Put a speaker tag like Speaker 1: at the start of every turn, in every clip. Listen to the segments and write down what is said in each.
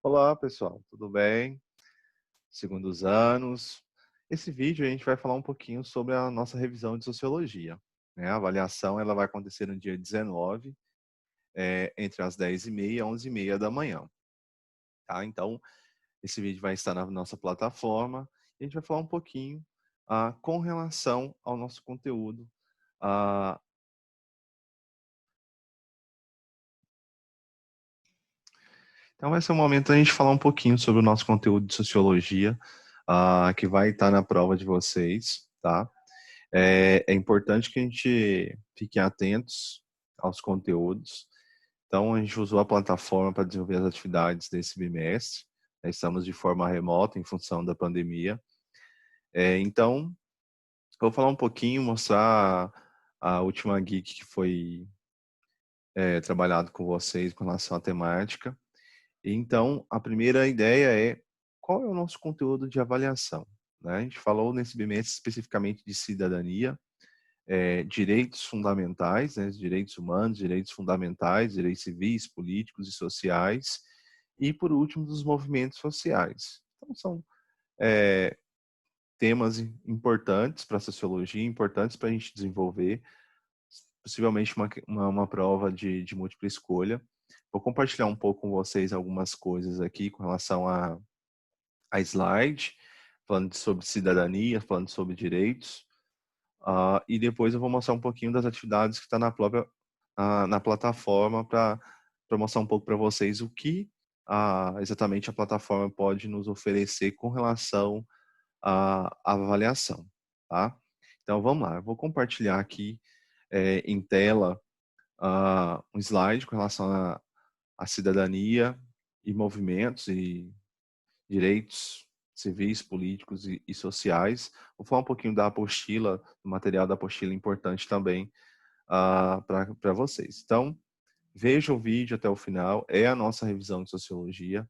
Speaker 1: Olá, pessoal, tudo bem? Segundos anos. Esse vídeo a gente vai falar um pouquinho sobre a nossa revisão de sociologia, né? A avaliação ela vai acontecer no dia 19, entre as 10h30 e 11h30 da manhã. Tá? Então, esse vídeo vai estar na nossa plataforma e a gente vai falar um pouquinho com relação ao nosso conteúdo. Então, vai ser o momento da gente falar um pouquinho sobre o nosso conteúdo de sociologia, que vai estar na prova de vocês, tá? É importante que a gente fique atentos aos conteúdos. Então, a gente usou a plataforma para desenvolver as atividades desse bimestre. Estamos de forma remota em função da pandemia. Então, eu vou falar um pouquinho, mostrar a última geek que foi trabalhado com vocês com relação à temática. Então, a primeira ideia é qual é o nosso conteúdo de avaliação, né? A gente falou nesse bimestre especificamente de cidadania, direitos fundamentais, né? Direitos humanos, direitos fundamentais, direitos civis, políticos e sociais, e por último dos movimentos sociais. Então são temas importantes para a sociologia, importantes para a gente desenvolver, possivelmente uma prova de múltipla escolha. Vou compartilhar um pouco com vocês algumas coisas aqui com relação a slide, falando sobre cidadania, falando sobre direitos. E depois eu vou mostrar um pouquinho das atividades que está na plataforma para mostrar um pouco para vocês o que exatamente a plataforma pode nos oferecer com relação à avaliação. Tá? Então vamos lá, eu vou compartilhar aqui em tela um slide com relação à cidadania e movimentos e direitos civis, políticos e sociais. Vou falar um pouquinho da apostila, do material da apostila importante também para vocês. Então, veja o vídeo até o final, é a nossa revisão de sociologia,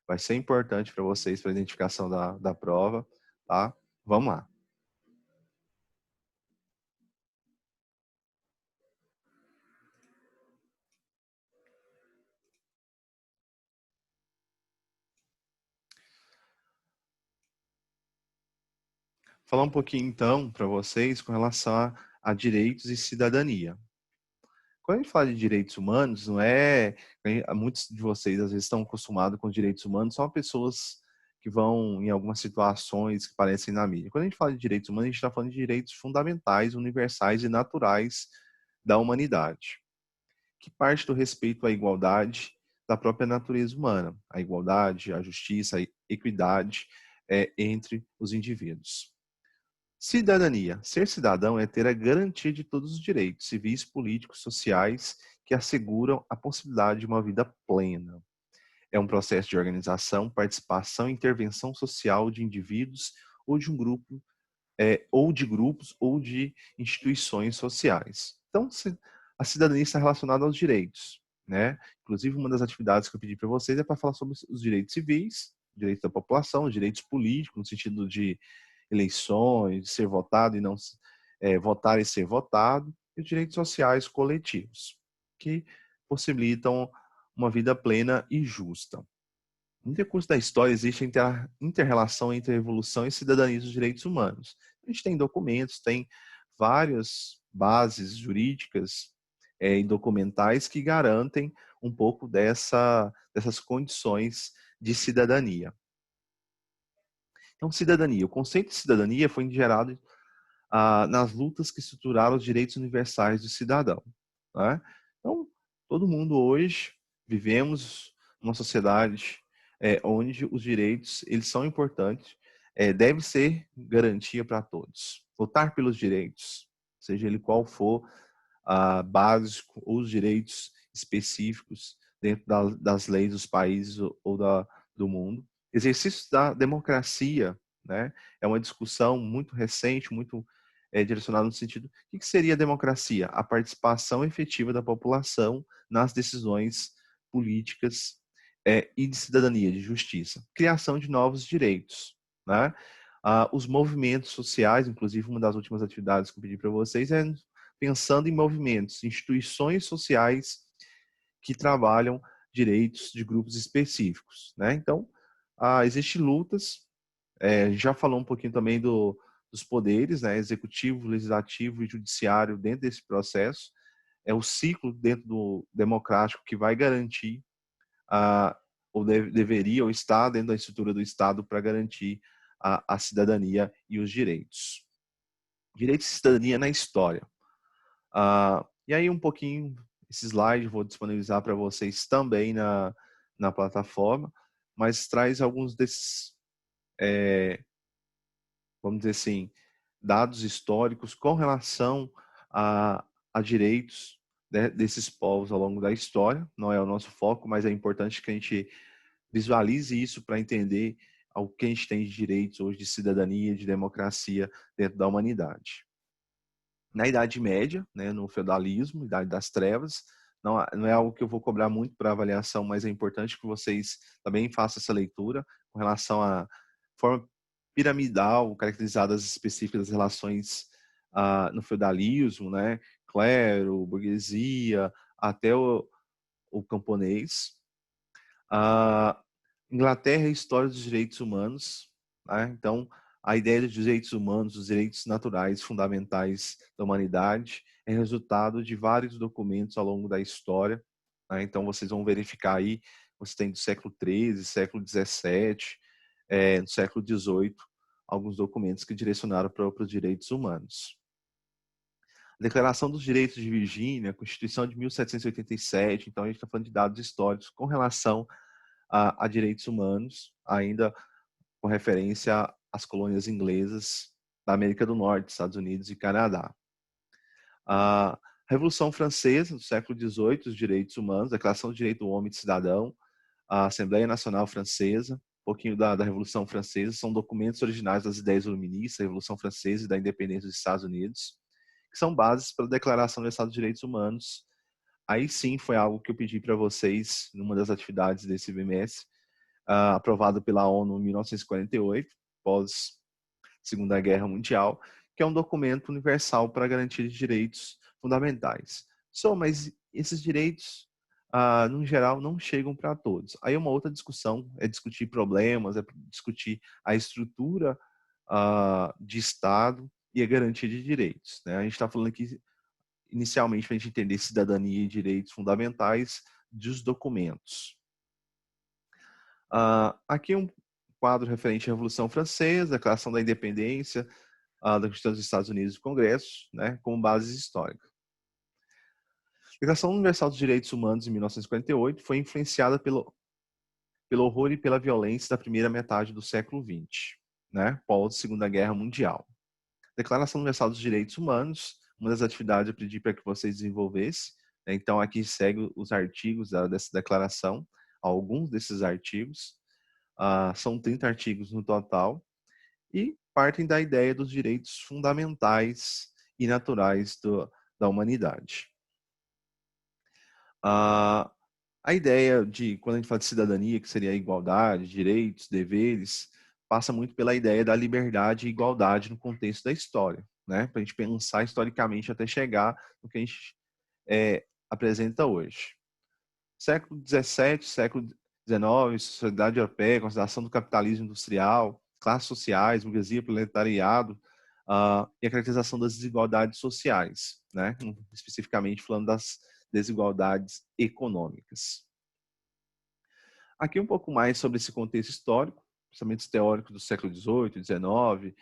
Speaker 1: vai ser importante para vocês, para a identificação da prova, tá? Vamos lá. Falar um pouquinho, então, para vocês com relação a direitos e cidadania. Quando a gente fala de direitos humanos, não é... Muitos de vocês, às vezes, estão acostumados com os direitos humanos, são pessoas que vão em algumas situações que parecem na mídia. Quando a gente fala de direitos humanos, a gente está falando de direitos fundamentais, universais e naturais da humanidade, que parte do respeito à igualdade da própria natureza humana, a igualdade, a justiça, a equidade entre os indivíduos. Cidadania. Ser cidadão é ter a garantia de todos os direitos civis, políticos, sociais que asseguram a possibilidade de uma vida plena. É um processo de organização, participação e intervenção social de indivíduos ou de um grupo, ou de grupos ou de instituições sociais. Então, a cidadania está relacionada aos direitos, né? Inclusive, uma das atividades que eu pedi para vocês é para falar sobre os direitos civis, direitos da população, os direitos políticos, no sentido de eleições, de ser votado e não votar e ser votado, e os direitos sociais coletivos, que possibilitam uma vida plena e justa. No decurso da história existe a inter-relação entre a evolução e cidadania dos direitos humanos. A gente tem documentos, tem várias bases jurídicas e documentais que garantem um pouco dessas condições de cidadania. Então, cidadania. O conceito de cidadania foi gerado nas lutas que estruturaram os direitos universais do cidadão. Né? Então, todo mundo hoje vivemos numa sociedade onde os direitos eles são importantes, deve ser garantia para todos. Lutar pelos direitos, seja ele qual for, básico ou os direitos específicos dentro das leis dos países ou do mundo. Exercício da democracia, né? É uma discussão muito recente, muito direcionada no sentido, o que seria a democracia? A participação efetiva da população nas decisões políticas e de cidadania, de justiça. Criação de novos direitos, né? Os movimentos sociais, inclusive uma das últimas atividades que eu pedi para vocês é pensando em movimentos, instituições sociais que trabalham direitos de grupos específicos, né? Então, existem lutas, a gente já falou um pouquinho também dos poderes, né? Executivo, legislativo e judiciário dentro desse processo, é o ciclo dentro do democrático que vai garantir, ou deveria, ou está dentro da estrutura do Estado para garantir a cidadania e os direitos. Direitos e cidadania na história. E aí um pouquinho, esse slide eu vou disponibilizar para vocês também na plataforma, mas traz alguns desses, vamos dizer assim, dados históricos com relação a direitos, né, desses povos ao longo da história. Não é o nosso foco, mas é importante que a gente visualize isso para entender o que a gente tem de direitos hoje, de cidadania, de democracia dentro da humanidade. Na Idade Média, né, no feudalismo, Idade das Trevas, não é algo que eu vou cobrar muito para avaliação, mas é importante que vocês também façam essa leitura com relação à forma piramidal, caracterizadas específicas das relações no feudalismo, né, clero, burguesia, até o camponês. Inglaterra e história dos direitos humanos, né? Então, a ideia dos direitos humanos, dos direitos naturais fundamentais da humanidade, é resultado de vários documentos ao longo da história, né? Então, vocês vão verificar aí, você tem do século XIII, século XVII, no século XVIII, alguns documentos que direcionaram para os direitos humanos. A Declaração dos Direitos de Virgínia, a Constituição de 1787, então a gente está falando de dados históricos com relação a direitos humanos, ainda com referência às colônias inglesas da América do Norte, Estados Unidos e Canadá. A Revolução Francesa, do século XVIII, os direitos humanos, a Declaração do Direito do Homem e do Cidadão, a Assembleia Nacional Francesa, um pouquinho da Revolução Francesa, são documentos originais das ideias iluministas, da Revolução Francesa e da independência dos Estados Unidos, que são bases para a Declaração Universal dos Direitos Humanos. Aí sim foi algo que eu pedi para vocês numa das atividades desse bimestre, aprovado pela ONU em 1948, pós Segunda Guerra Mundial, que é um documento universal para garantir direitos fundamentais. Mas esses direitos, no geral, não chegam para todos. Aí uma outra discussão é discutir problemas, é discutir a estrutura de Estado e a garantia de direitos, né? A gente está falando aqui, inicialmente, para a gente entender cidadania e direitos fundamentais dos documentos. Aqui um quadro referente à Revolução Francesa, Declaração da Independência, da Constituição dos Estados Unidos e do Congresso, né, como base histórica. A Declaração Universal dos Direitos Humanos, em 1948, foi influenciada pelo horror e pela violência da primeira metade do século XX, né, pós Segunda Guerra Mundial. Declaração Universal dos Direitos Humanos, uma das atividades eu pedi para que vocês desenvolvessem, né, então aqui segue os artigos dessa declaração, alguns desses artigos, são 30 artigos no total, e partem da ideia dos direitos fundamentais e naturais da humanidade. A ideia de, quando a gente fala de cidadania, que seria a igualdade, direitos, deveres, passa muito pela ideia da liberdade e igualdade no contexto da história, né? Para a gente pensar historicamente até chegar no que a gente apresenta hoje. Século XVII, século XIX, sociedade europeia, consideração do capitalismo industrial, classes sociais, burguesia, proletariado, e a caracterização das desigualdades sociais, né? Especificamente falando das desigualdades econômicas. Aqui um pouco mais sobre esse contexto histórico, pensamentos teóricos do século XVIII, XIX,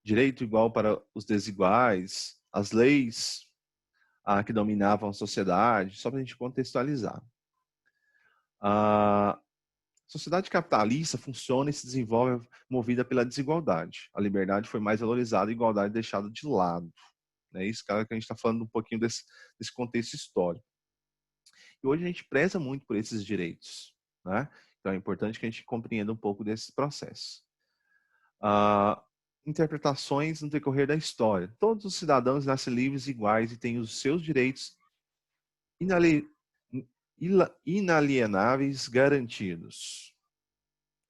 Speaker 1: direito igual para os desiguais, as leis que dominavam a sociedade, só para a gente contextualizar. A sociedade capitalista funciona e se desenvolve movida pela desigualdade. A liberdade foi mais valorizada e a igualdade deixada de lado. É isso, cara, que a gente está falando um pouquinho desse contexto histórico. E hoje a gente preza muito por esses direitos, né? Então é importante que a gente compreenda um pouco desse processo. Interpretações no decorrer da história. Todos os cidadãos nascem livres e iguais e têm os seus direitos inalienáveis garantidos.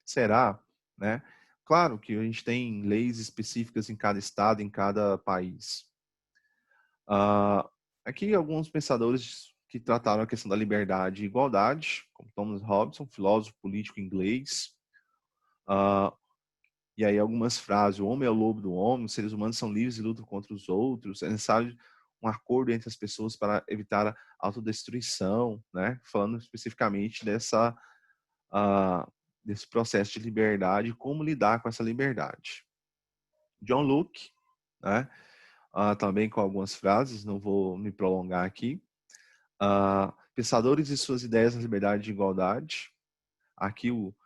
Speaker 1: Será, né? Claro que a gente tem leis específicas em cada estado, em cada país. Aqui alguns pensadores que trataram a questão da liberdade e igualdade, como Thomas Hobson, filósofo político inglês. E aí algumas frases: o homem é o lobo do homem, os seres humanos são livres e lutam contra os outros, é necessário um acordo entre as pessoas para evitar a autodestruição, né? Falando especificamente desse processo de liberdade e como lidar com essa liberdade. John Locke, né? Também com algumas frases, não vou me prolongar aqui. Pensadores e suas ideias da liberdade e igualdade. Aqui o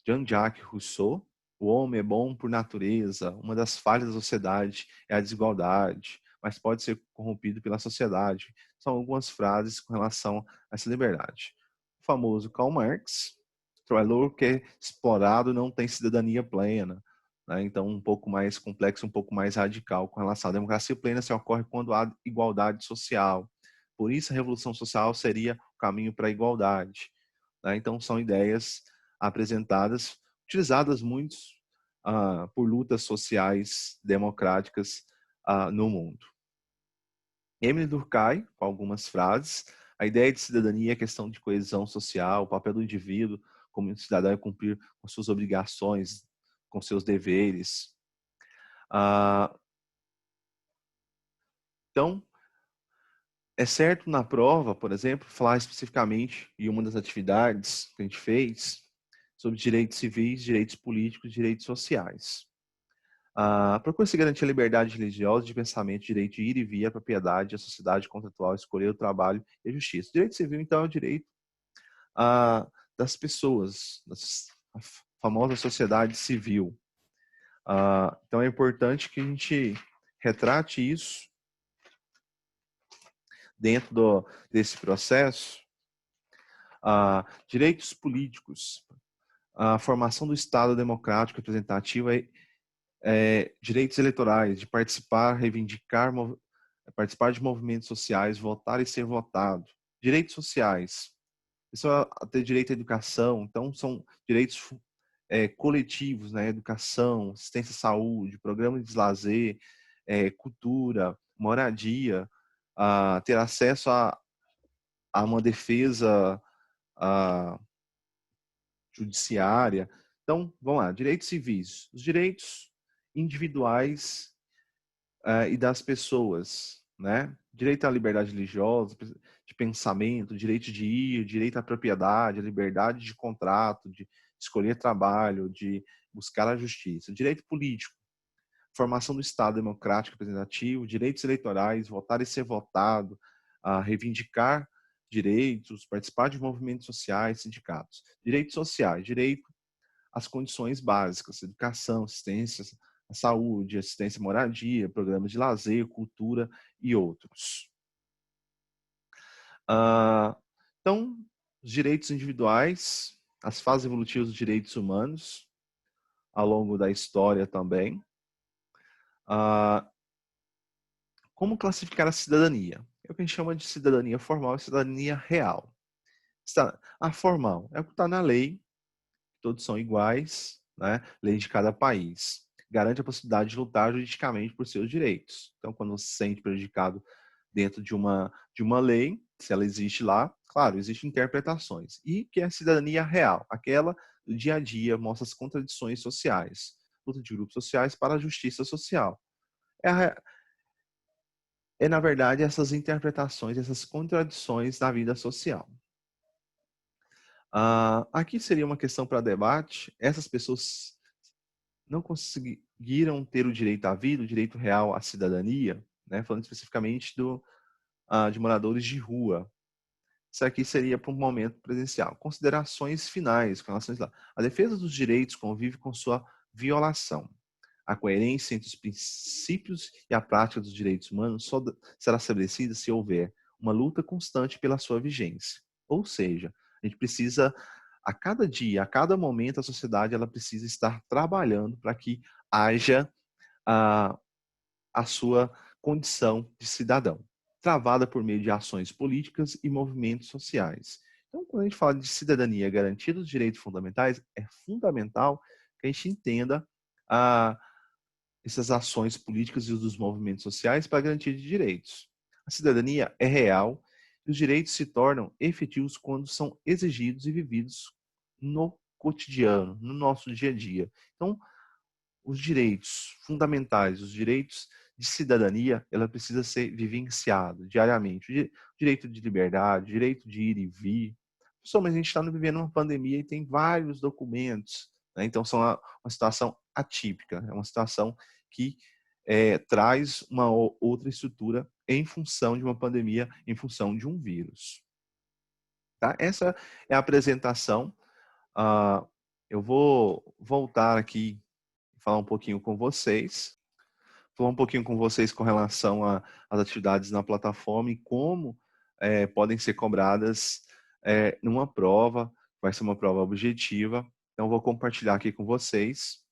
Speaker 1: Jean-Jacques Rousseau: o homem é bom por natureza, uma das falhas da sociedade é a desigualdade, mas pode ser corrompido pela sociedade. São algumas frases com relação a essa liberdade. O famoso Karl Marx: trabalhador que é explorado não tem cidadania plena. Né? Então, um pouco mais complexo, um pouco mais radical com relação à democracia plena, se ocorre quando há igualdade social. Por isso, a revolução social seria o caminho para a igualdade. Né? Então, são ideias apresentadas, utilizadas muitos por lutas sociais democráticas no mundo. Emile Durkheim, com algumas frases: a ideia de cidadania é questão de coesão social, o papel do indivíduo como cidadão é cumprir com suas obrigações, com seus deveres. Então, é certo na prova, por exemplo, falar especificamente em uma das atividades que a gente fez sobre direitos civis, direitos políticos e direitos sociais. Procura-se garantir a liberdade religiosa, de pensamento, direito de ir e vir, a propriedade, a sociedade contratual, escolher o trabalho e a justiça. O direito civil, então, é o direito das pessoas, a famosa sociedade civil. Então, é importante que a gente retrate isso dentro desse processo. Direitos políticos, a formação do Estado democrático representativo direitos eleitorais, de participar, reivindicar, participar de movimentos sociais, votar e ser votado. Direitos sociais, pessoa ter direito à educação, então são direitos coletivos, né? Educação, assistência à saúde, programas de lazer, cultura, moradia, ter acesso a uma defesa judiciária. Então, vamos lá, direitos civis, os direitos individuais e das pessoas, né? Direito à liberdade religiosa, de pensamento, direito de ir, direito à propriedade, à liberdade de contrato, de escolher trabalho, de buscar a justiça. Direito político, formação do Estado democrático representativo, direitos eleitorais, votar e ser votado, reivindicar direitos, participar de movimentos sociais, sindicatos. Direitos sociais, direito às condições básicas, educação, assistência à saúde, assistência à moradia, programas de lazer, cultura e outros. Então, os direitos individuais, as fases evolutivas dos direitos humanos, ao longo da história também. Como classificar a cidadania? É o que a gente chama de cidadania formal e cidadania real. A formal é o que está na lei, todos são iguais, né? Lei de cada país. Garante a possibilidade de lutar juridicamente por seus direitos. Então, quando você se sente prejudicado dentro de uma lei, se ela existe lá, claro, existem interpretações. E que é a cidadania real, aquela do dia a dia, mostra as contradições sociais. Luta de grupos sociais para a justiça social. Na verdade, essas interpretações, essas contradições da vida social. Aqui seria uma questão para debate. Essas pessoas não conseguiram ter o direito à vida, o direito real à cidadania, né? Falando especificamente de moradores de rua. Isso aqui seria para um momento presencial. Considerações finais com relação a isso. A defesa dos direitos convive com sua violação. A coerência entre os princípios e a prática dos direitos humanos só será estabelecida se houver uma luta constante pela sua vigência. Ou seja, a gente precisa, a cada dia, a cada momento, a sociedade ela precisa estar trabalhando para que haja a sua condição de cidadão, travada por meio de ações políticas e movimentos sociais. Então, quando a gente fala de cidadania, garantia dos direitos fundamentais, é fundamental que a gente entenda a essas ações políticas e dos movimentos sociais para a garantia de direitos. A cidadania é real e os direitos se tornam efetivos quando são exigidos e vividos no cotidiano, no nosso dia a dia. Então, os direitos fundamentais, os direitos de cidadania, ela precisa ser vivenciado diariamente. O direito de liberdade, o direito de ir e vir. Pessoal, mas a gente está vivendo uma pandemia e tem vários documentos, né? Então, são uma situação atípica, é uma situação que traz uma outra estrutura em função de uma pandemia, em função de um vírus. Tá? Essa é a apresentação. Eu vou voltar aqui falar um pouquinho com vocês, com relação às atividades na plataforma e como podem ser cobradas numa prova, vai ser uma prova objetiva. Então, eu vou compartilhar aqui com vocês,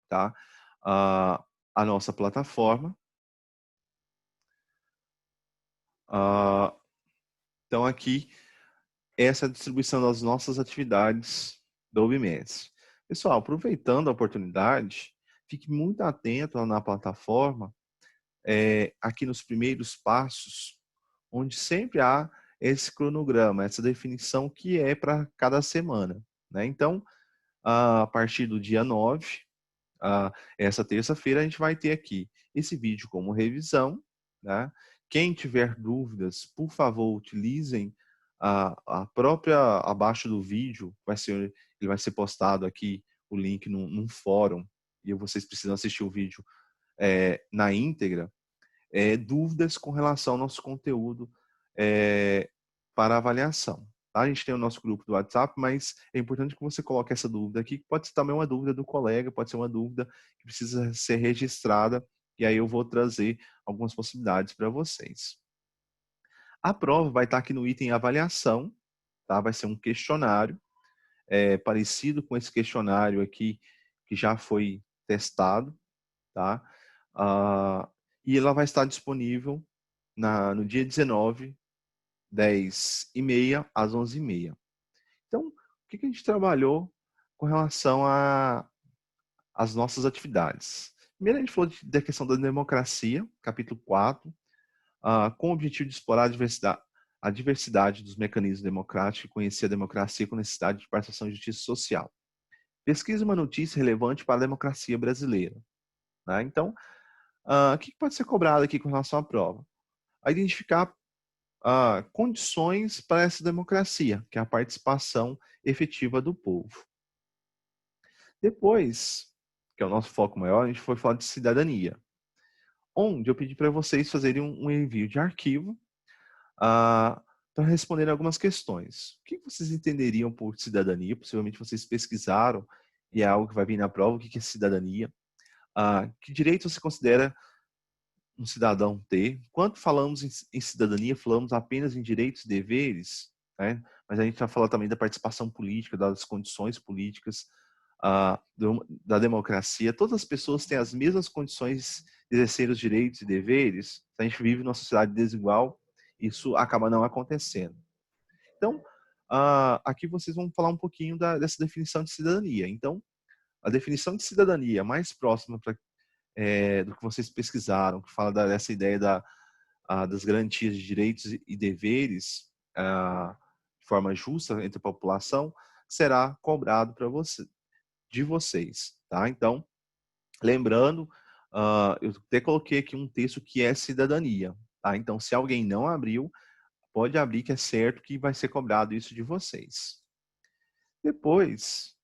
Speaker 1: tá? A nossa plataforma. Então, aqui, essa é a distribuição das nossas atividades do OBMES. Pessoal, aproveitando a oportunidade, fique muito atento na plataforma, aqui nos primeiros passos, onde sempre há esse cronograma, essa definição que é para cada semana, né? Então, a partir do dia 9, essa terça-feira, a gente vai ter aqui esse vídeo como revisão, né? Quem tiver dúvidas, por favor, utilizem a própria, abaixo do vídeo, ele vai ser postado aqui, o link num fórum, e vocês precisam assistir o vídeo na íntegra, dúvidas com relação ao nosso conteúdo para avaliação. Tá? A gente tem o nosso grupo do WhatsApp, mas é importante que você coloque essa dúvida aqui, que pode ser também uma dúvida do colega, pode ser uma dúvida que precisa ser registrada, e aí eu vou trazer algumas possibilidades para vocês. A prova vai estar aqui no item avaliação, tá? Vai ser um questionário, parecido com esse questionário aqui, que já foi testado, tá? E ela vai estar disponível no dia 19, 10h30 às 11h30. Então, o que a gente trabalhou com relação às nossas atividades? Primeiro, a gente falou da questão da democracia, capítulo 4, com o objetivo de explorar a diversidade dos mecanismos democráticos e conhecer a democracia com necessidade de participação e justiça social. Pesquisa uma notícia relevante para a democracia brasileira. Né? Então, o que pode ser cobrado aqui com relação à prova? A identificar condições para essa democracia, que é a participação efetiva do povo. Depois, que é o nosso foco maior, a gente foi falar de cidadania, onde eu pedi para vocês fazerem um envio de arquivo para responder algumas questões. O que vocês entenderiam por cidadania? Possivelmente vocês pesquisaram e é algo que vai vir na prova. O que é cidadania? Que direito você considera um cidadão ter? Quando falamos em cidadania, falamos apenas em direitos e deveres, né? Mas a gente vai falar também da participação política, das condições políticas, da democracia. Todas as pessoas têm as mesmas condições de exercer os direitos e deveres. Se a gente vive numa sociedade desigual, isso acaba não acontecendo. Então, aqui vocês vão falar um pouquinho dessa definição de cidadania. Então, a definição de cidadania mais próxima do que vocês pesquisaram, que fala dessa ideia das garantias de direitos e deveres de forma justa entre a população, será cobrado de vocês. Tá? Então, lembrando, eu até coloquei aqui um texto que é cidadania. Tá? Então, se alguém não abriu, pode abrir, que é certo que vai ser cobrado isso de vocês. Depois,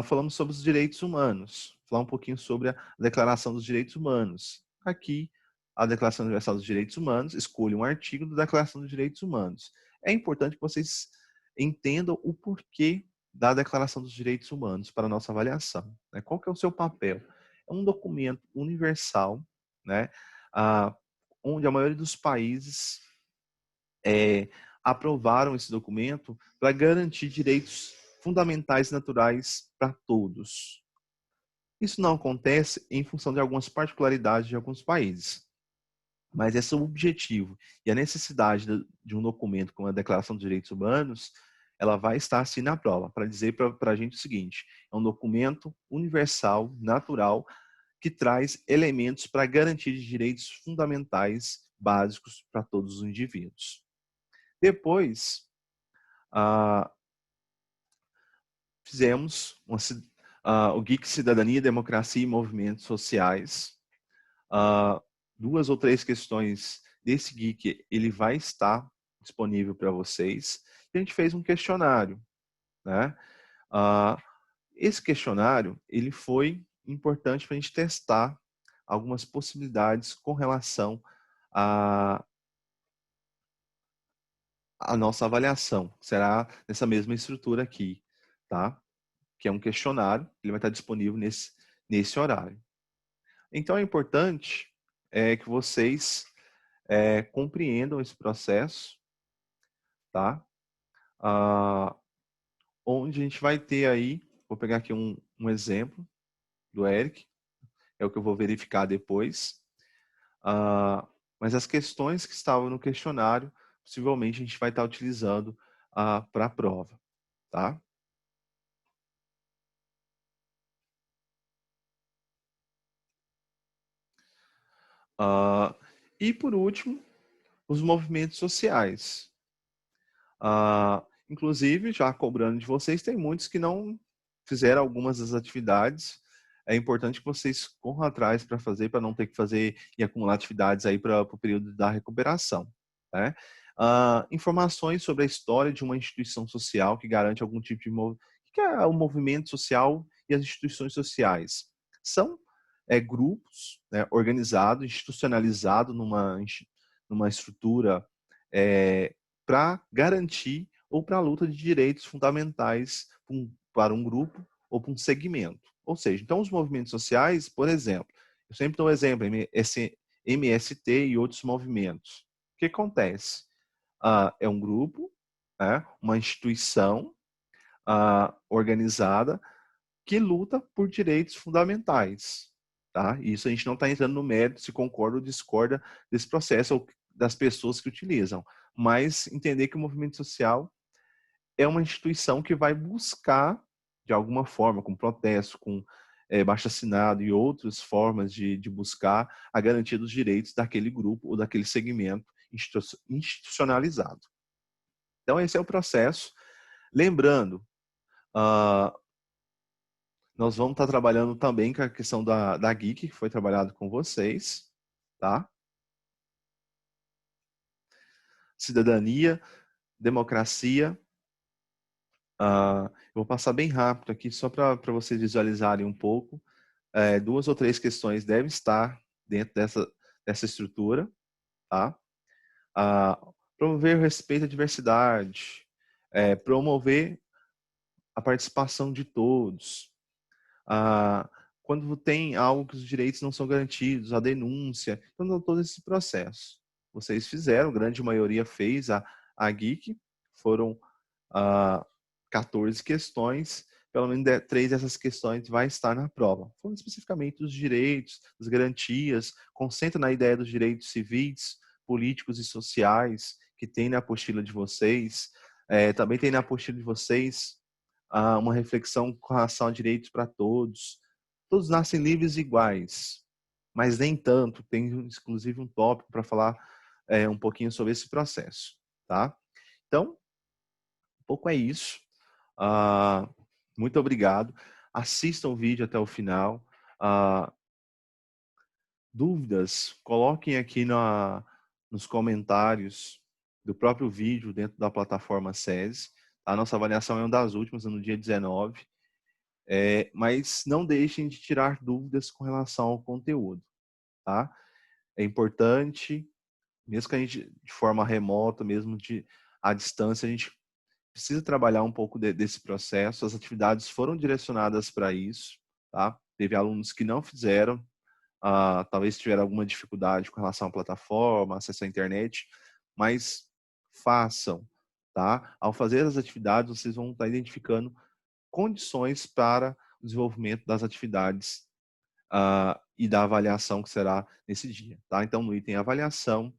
Speaker 1: falamos sobre os direitos humanos. Falar um pouquinho sobre a Declaração dos Direitos Humanos. Aqui, a Declaração Universal dos Direitos Humanos, escolha um artigo da Declaração dos Direitos Humanos. É importante que vocês entendam o porquê da Declaração dos Direitos Humanos para a nossa avaliação. Né? Qual que é o seu papel? É um documento universal, né? Onde a maioria dos países aprovaram esse documento para garantir direitos fundamentais e naturais para todos. Isso não acontece em função de algumas particularidades de alguns países. Mas esse é o objetivo e a necessidade de um documento como a Declaração dos Direitos Humanos ela vai estar assim na prova, para dizer para a gente o seguinte: é um documento universal, natural, que traz elementos para garantir direitos fundamentais básicos para todos os indivíduos. Depois, fizemos o GIC Cidadania, Democracia e Movimentos Sociais. 2 ou 3 questões desse GIC, ele vai estar disponível para vocês. E a gente fez um questionário, né? Esse questionário, ele foi importante para a gente testar algumas possibilidades com relação à nossa avaliação. Será nessa mesma estrutura aqui, tá? Que é um questionário, ele vai estar disponível nesse horário. Então, é importante que vocês compreendam esse processo, tá? Onde a gente vai ter aí, vou pegar aqui um exemplo do Eric, é o que eu vou verificar depois. Mas as questões que estavam no questionário, possivelmente a gente vai estar utilizando para a prova, tá? E por último, os movimentos sociais. Inclusive, já cobrando de vocês, tem muitos que não fizeram algumas das atividades. É importante que vocês corram atrás para fazer, para não ter que fazer e acumular atividades aí para o período da recuperação, né? Informações sobre a história de uma instituição social que garante algum tipo de movimento. O que é o movimento social e as instituições sociais? São grupos, né, organizados, institucionalizados numa estrutura para garantir ou para a luta de direitos fundamentais para um grupo ou para um segmento. Ou seja, então os movimentos sociais, por exemplo, eu sempre dou um exemplo, MST e outros movimentos. O que acontece? É um grupo, uma instituição organizada que luta por direitos fundamentais. Tá? Isso a gente não está entrando no mérito se concorda ou discorda desse processo ou das pessoas que utilizam, mas entender que o movimento social é uma instituição que vai buscar, de alguma forma, com protesto, com abaixo-assinado e outras formas de buscar a garantia dos direitos daquele grupo ou daquele segmento institucionalizado. Então, esse é o processo. Lembrando, nós vamos estar trabalhando também com a questão da GIC, que foi trabalhado com vocês, tá? Cidadania, democracia. Eu vou passar bem rápido aqui, só para vocês visualizarem um pouco. 2 ou 3 questões devem estar dentro dessa estrutura, tá? Promover o respeito à diversidade, promover a participação de todos. Quando tem algo que os direitos não são garantidos, a denúncia, então todo esse processo. Vocês fizeram, a grande maioria fez a GIC, foram 14 questões, pelo menos 3 dessas questões vai estar na prova. Falando especificamente dos direitos, das garantias, concentra na ideia dos direitos civis, políticos e sociais, que tem na apostila de vocês. Também tem na apostila de vocês uma reflexão com relação a direitos para todos. Todos nascem livres e iguais, mas nem tanto. Tem inclusive um tópico para falar um pouquinho sobre esse processo, tá? Então, um pouco é isso. Muito obrigado. Assistam o vídeo até o final. Dúvidas, coloquem aqui nos comentários do próprio vídeo dentro da plataforma SESI. A nossa avaliação é uma das últimas, no dia 19. Mas não deixem de tirar dúvidas com relação ao conteúdo, tá? É importante, mesmo que a gente, de forma remota, mesmo à distância, a gente precisa trabalhar um pouco desse processo. As atividades foram direcionadas para isso, tá? Teve alunos que não fizeram, talvez tiveram alguma dificuldade com relação à plataforma, acesso à internet, mas façam, tá? Ao fazer as atividades, vocês vão estar identificando condições para o desenvolvimento das atividades e da avaliação que será nesse dia, tá? Então, no item avaliação,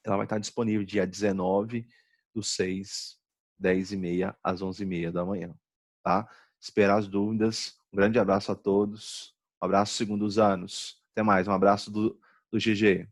Speaker 1: ela vai estar disponível dia 19/6 10h30 às 11h30 da manhã, tá? Esperar as dúvidas. Um grande abraço a todos. Um abraço segundo os anos. Até mais. Um abraço do GG.